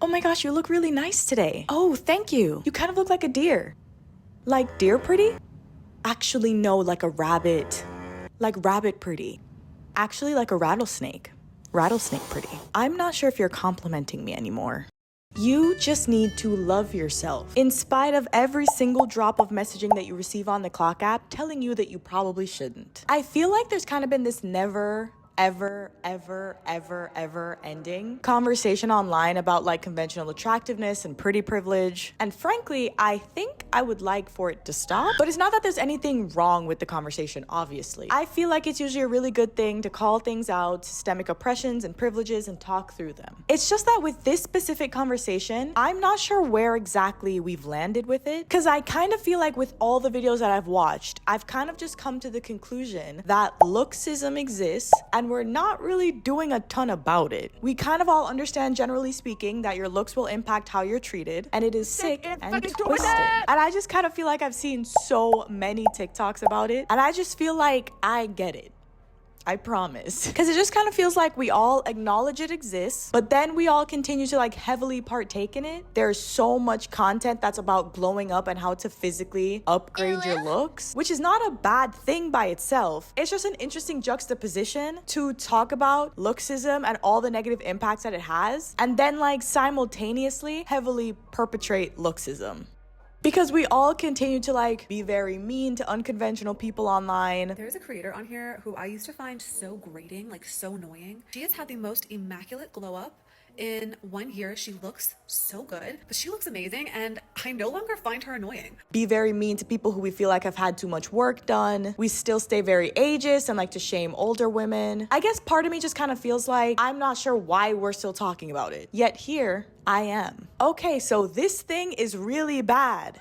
Oh my gosh, you look really nice today. Oh, thank you. You kind of look like a deer. Like deer pretty? Actually, no, like a rabbit. Like rabbit pretty. Actually, like a rattlesnake. Rattlesnake pretty. I'm not sure if you're complimenting me anymore. You just need to love yourself, in spite of every single drop of messaging that you receive on the clock app telling you that you probably shouldn't. I feel like there's kind of been this never ever ending conversation online about like conventional attractiveness and pretty privilege. And frankly, I think I would like for it to stop. But it's not that there's anything wrong with the conversation, obviously. I feel like it's usually a really good thing to call things out, systemic oppressions and privileges, and talk through them. It's just that with this specific conversation, I'm not sure where exactly we've landed with it, because I kind of feel like with all the videos that I've watched, I've kind of just come to the conclusion that looksism exists and we're not really doing a ton about it. We kind of all understand, generally speaking, that your looks will impact how you're treated, and it is sick and twisted. And I just kind of feel like I've seen so many TikToks about it, and I just feel like I get it. I promise. Because it just kind of feels like we all acknowledge it exists, but then we all continue to like heavily partake in it. There's so much content that's about glowing up and how to physically upgrade your looks, which is not a bad thing by itself. It's just an interesting juxtaposition to talk about looksism and all the negative impacts that it has, and then like simultaneously heavily perpetrate looksism. Because we all continue to like be very mean to unconventional people online. There's a creator on here who I used to find so grating, like so annoying. She has had the most immaculate glow up in 1 year. She looks so good, but she looks amazing, and I no longer find her annoying. Be very mean to people who we feel like have had too much work done. We still stay very ageist and like to shame older women. I guess part of me just kind of feels like I'm not sure why we're still talking about it. Yet here I am. Okay, so this thing is really bad.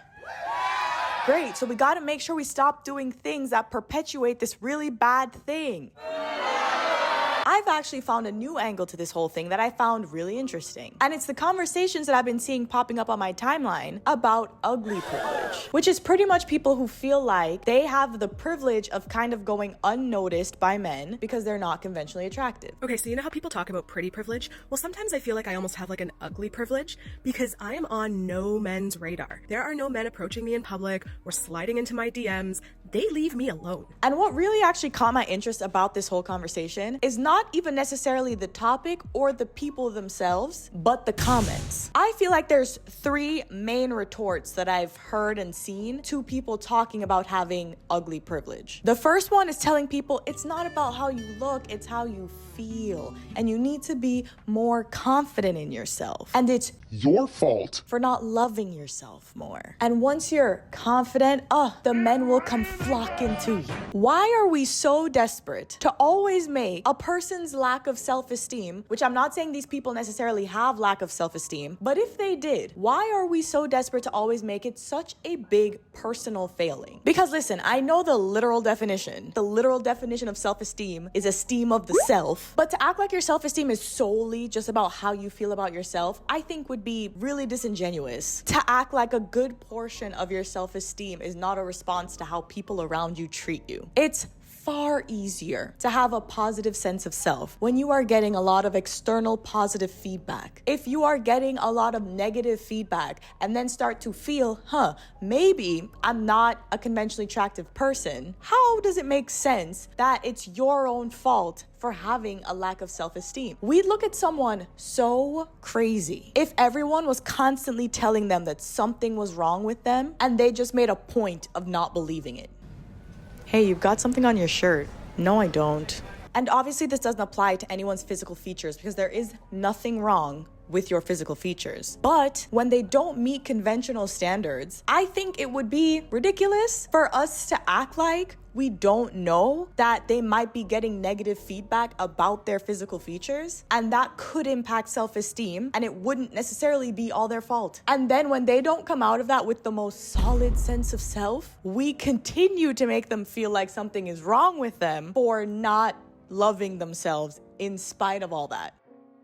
Great, so we gotta make sure we stop doing things that perpetuate this really bad thing. I've actually found a new angle to this whole thing that I found really interesting. And it's the conversations that I've been seeing popping up on my timeline about ugly privilege, which is pretty much people who feel like they have the privilege of kind of going unnoticed by men because they're not conventionally attractive. Okay, so you know how people talk about pretty privilege? Well, sometimes I feel like I almost have like an ugly privilege because I am on no men's radar. There are no men approaching me in public or sliding into my DMs. They leave me alone. And what really actually caught my interest about this whole conversation is not even necessarily the topic or the people themselves, but the comments. I feel like there's 3 main retorts that I've heard and seen to people talking about having ugly privilege. The first one is telling people it's not about how you look, it's how you feel. And you need to be more confident in yourself. And it's your fault for not loving yourself more. And once you're confident, the men will come flocking to you. Why are we so desperate to always make a person's lack of self-esteem, which I'm not saying these people necessarily have lack of self-esteem, but if they did, why are we so desperate to always make it such a big personal failing? Because listen, I know the literal definition. The literal definition of self-esteem is esteem of the self, but to act like your self-esteem is solely just about how you feel about yourself, I think would be really disingenuous. To act like a good portion of your self-esteem is not a response to how people around you treat you. It's far easier to have a positive sense of self when you are getting a lot of external positive feedback. If you are getting a lot of negative feedback and then start to feel, maybe I'm not a conventionally attractive person, how does it make sense that it's your own fault for having a lack of self-esteem? We'd look at someone so crazy if everyone was constantly telling them that something was wrong with them and they just made a point of not believing it. Hey, you've got something on your shirt. No, I don't. And obviously this doesn't apply to anyone's physical features because there is nothing wrong with your physical features. But when they don't meet conventional standards, I think it would be ridiculous for us to act like we don't know that they might be getting negative feedback about their physical features, and that could impact self-esteem, and it wouldn't necessarily be all their fault. And then when they don't come out of that with the most solid sense of self, we continue to make them feel like something is wrong with them for not loving themselves in spite of all that.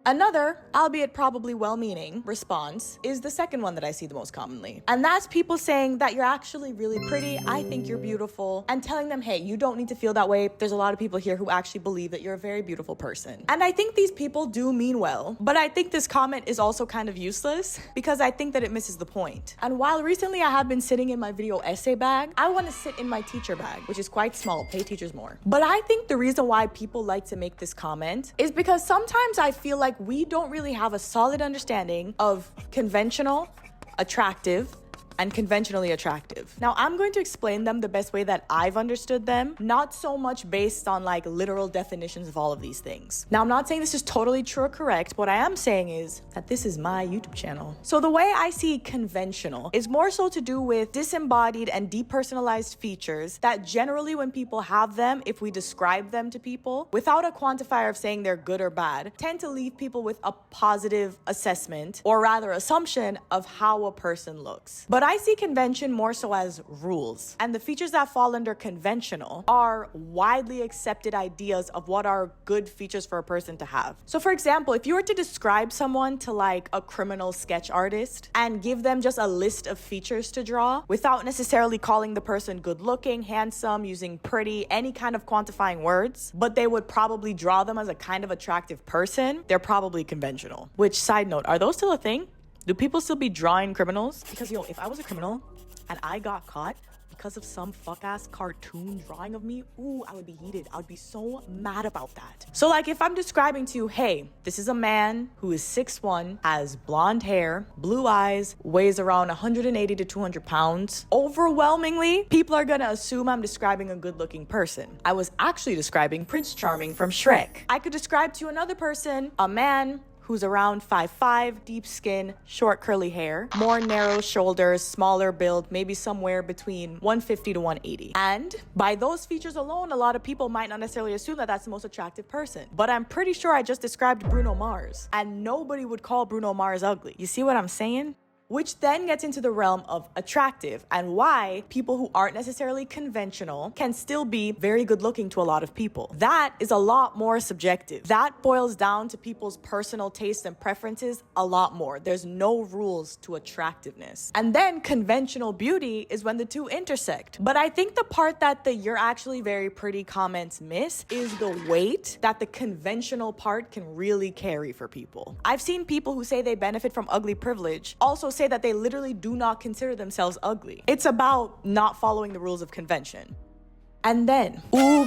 Another, albeit probably well-meaning, response is the second one that I see the most commonly. And that's people saying that you're actually really pretty, I think you're beautiful, and telling them, hey, you don't need to feel that way. There's a lot of people here who actually believe that you're a very beautiful person. And I think these people do mean well, but I think this comment is also kind of useless because I think that it misses the point. And while recently I have been sitting in my video essay bag, I want to sit in my teacher bag, which is quite small, pay teachers more. But I think the reason why people like to make this comment is because sometimes I feel like we don't really have a solid understanding of conventional, attractive, and conventionally attractive. Now, I'm going to explain them the best way that I've understood them, not so much based on like literal definitions of all of these things. Now, I'm not saying this is totally true or correct. What I am saying is that this is my YouTube channel. So the way I see conventional is more so to do with disembodied and depersonalized features that generally when people have them, if we describe them to people without a quantifier of saying they're good or bad, tend to leave people with a positive assessment or rather assumption of how a person looks. But I see convention more so as rules, and the features that fall under conventional are widely accepted ideas of what are good features for a person to have. So for example, if you were to describe someone to like a criminal sketch artist and give them just a list of features to draw without necessarily calling the person good looking, handsome, using pretty, any kind of quantifying words, but they would probably draw them as a kind of attractive person, they're probably conventional. Which, side note, are those still a thing? Do people still be drawing criminals? Because yo, if I was a criminal and I got caught because of some fuck-ass cartoon drawing of me, ooh, I would be heated. I would be so mad about that. So like if I'm describing to you, hey, this is a man who is 6'1", has blonde hair, blue eyes, weighs around 180 to 200 pounds, overwhelmingly, people are gonna assume I'm describing a good-looking person. I was actually describing Prince Charming from Shrek. I could describe to another person, a man who's around 5'5", deep skin, short curly hair, more narrow shoulders, smaller build, maybe somewhere between 150 to 180. And by those features alone, a lot of people might not necessarily assume that that's the most attractive person. But I'm pretty sure I just described Bruno Mars, and nobody would call Bruno Mars ugly. You see what I'm saying? Which then gets into the realm of attractive and why people who aren't necessarily conventional can still be very good looking to a lot of people. That is a lot more subjective. That boils down to people's personal tastes and preferences a lot more. There's no rules to attractiveness. And then conventional beauty is when the two intersect. But I think the part that the "you're actually very pretty" comments miss is the weight that the conventional part can really carry for people. I've seen people who say they benefit from ugly privilege also say that they literally do not consider themselves ugly. It's about not following the rules of convention. And then,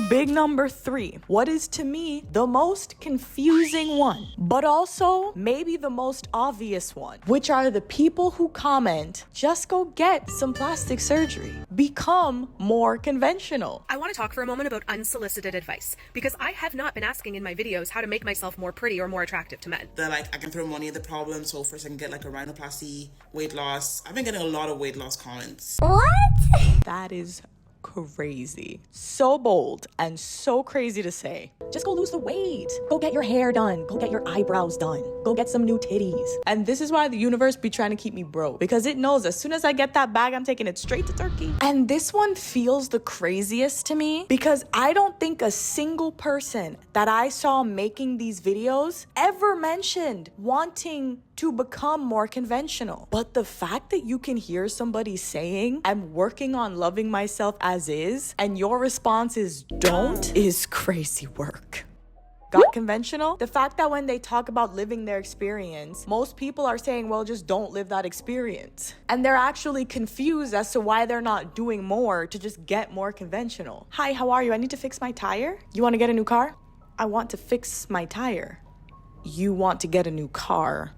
big number 3, what is to me the most confusing one, but also maybe the most obvious one, which are the people who comment, just go get some plastic surgery, become more conventional. I want to talk for a moment about unsolicited advice, because I have not been asking in my videos how to make myself more pretty or more attractive to men. That like I can throw money at the problem, so first I can get like a rhinoplasty, weight loss. I've been getting a lot of weight loss comments. What? That is crazy. So bold and so crazy to say. Just go lose the weight. Go get your hair done. Go get your eyebrows done. Go get some new titties. And this is why the universe be trying to keep me broke, because it knows as soon as I get that bag, I'm taking it straight to Turkey. And this one feels the craziest to me because I don't think a single person that I saw making these videos ever mentioned wanting to become more conventional. But the fact that you can hear somebody saying, I'm working on loving myself as is, and your response is don't, is crazy work. Got conventional? The fact that when they talk about living their experience, most people are saying, well, just don't live that experience. And they're actually confused as to why they're not doing more to just get more conventional. Hi, how are you? I need to fix my tire. You want to get a new car? I want to fix my tire. You want to get a new car.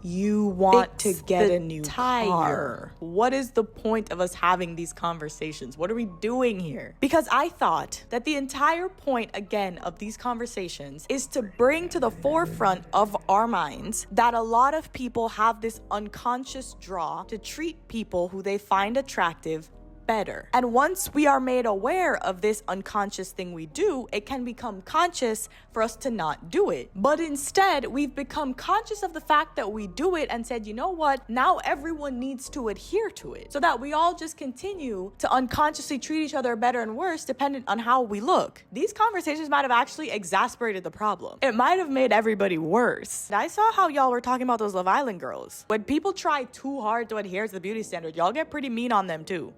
You want to get a new car. What is the point of us having these conversations? What are we doing here? Because I thought that the entire point, again, of these conversations is to bring to the forefront of our minds that a lot of people have this unconscious draw to treat people who they find attractive better. And once we are made aware of this unconscious thing we do, it can become conscious for us to not do it. But instead, we've become conscious of the fact that we do it and said, you know what? Now everyone needs to adhere to it, so that we all just continue to unconsciously treat each other better and worse dependent on how we look. These conversations might have actually exasperated the problem. It might have made everybody worse. I saw how y'all were talking about those Love Island girls. When people try too hard to adhere to the beauty standard, y'all get pretty mean on them too.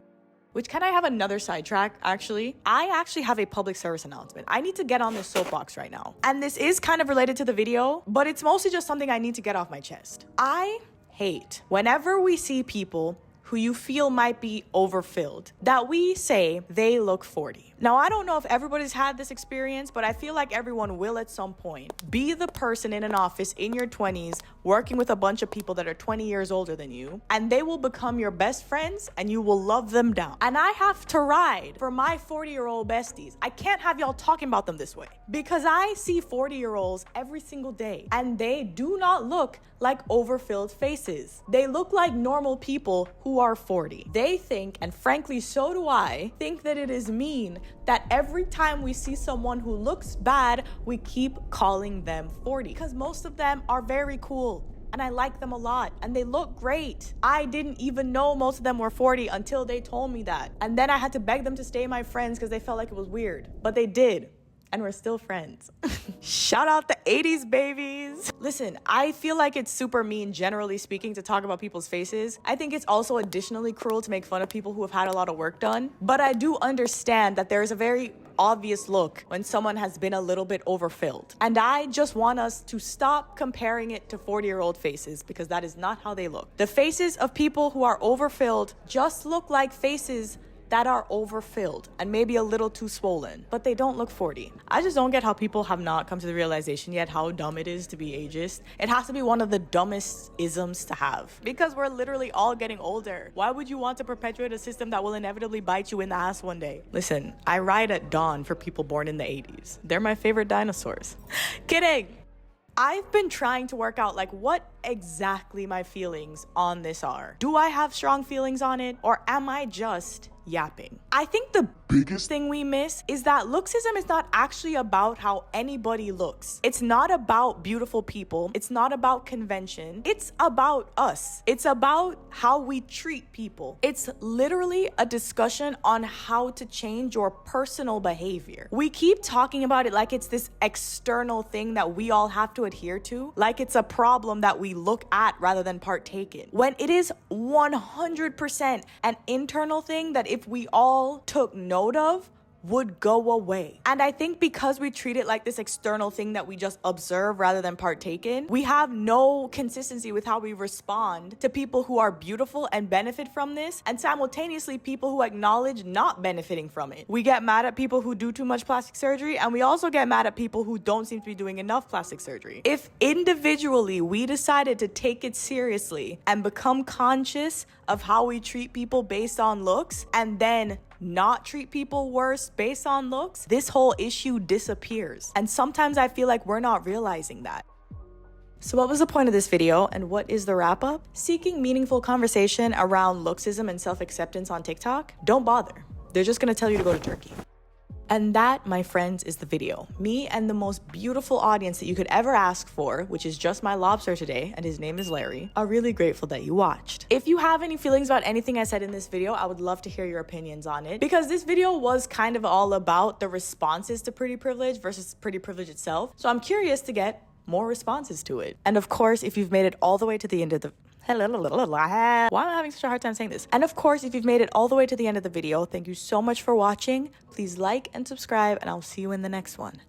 Which, can I have another sidetrack, actually? I actually have a public service announcement. I need to get on this soapbox right now. And this is kind of related to the video, but it's mostly just something I need to get off my chest. I hate whenever we see people who you feel might be overfilled, that we say they look 40. Now, I don't know if everybody's had this experience, but I feel like everyone will at some point be the person in an office in your 20s working with a bunch of people that are 20 years older than you, and they will become your best friends and you will love them down. And I have to ride for my 40-year-old besties. I can't have y'all talking about them this way, because I see 40-year-olds every single day and they do not look like overfilled faces. They look like normal people who are 40. They think, and frankly so do I, think that it is mean that every time we see someone who looks bad, we keep calling them 40, because most of them are very cool and I like them a lot and they look great. I didn't even know most of them were 40 until they told me that, and then I had to beg them to stay my friends because they felt like it was weird, but they did. And we're still friends. Shout out the 80s babies. Listen, I feel like it's super mean, generally speaking, to talk about people's faces. I think it's also additionally cruel to make fun of people who have had a lot of work done. But I do understand that there is a very obvious look when someone has been a little bit overfilled. And I just want us to stop comparing it to 40-year-old faces, because that is not how they look. The faces of people who are overfilled just look like faces that are overfilled and maybe a little too swollen, but they don't look 40. I just don't get how people have not come to the realization yet how dumb it is to be ageist. It has to be one of the dumbest isms to have, because we're literally all getting older. Why would you want to perpetuate a system that will inevitably bite you in the ass one day? Listen, I ride at dawn for people born in the 80s. They're my favorite dinosaurs. Kidding. I've been trying to work out like what exactly my feelings on this are. Do I have strong feelings on it, or am I just yapping? I think the biggest thing we miss is that looksism is not actually about how anybody looks. It's not about beautiful people. It's not about convention. It's about us. It's about how we treat people. It's literally a discussion on how to change your personal behavior. We keep talking about it like it's this external thing that we all have to adhere to, like it's a problem that we look at rather than partake in, when it is 100% an internal thing that if we all took note of, would go away. And I think because we treat it like this external thing that we just observe rather than partake in, we have no consistency with how we respond to people who are beautiful and benefit from this, and simultaneously people who acknowledge not benefiting from it. We get mad at people who do too much plastic surgery, and we also get mad at people who don't seem to be doing enough plastic surgery. If individually we decided to take it seriously and become conscious of how we treat people based on looks, and then not treat people worse based on looks, this whole issue disappears. And sometimes I feel like we're not realizing that. So what was the point of this video, and what is the wrap up? Seeking meaningful conversation around looksism and self-acceptance on TikTok? Don't bother. They're just gonna tell you to go to Turkey. And that, my friends, is the video. Me and the most beautiful audience that you could ever ask for, which is just my lobster today, and his name is Larry, are really grateful that you watched. If you have any feelings about anything I said in this video, I would love to hear your opinions on it, because this video was kind of all about the responses to pretty privilege versus pretty privilege itself. So I'm curious to get more responses to it. And of course, if you've made it all the way to the end of the why am I having such a hard time saying this? And of course, if you've made it all the way to the end of the video, thank you so much for watching. Please like and subscribe, and I'll see you in the next one.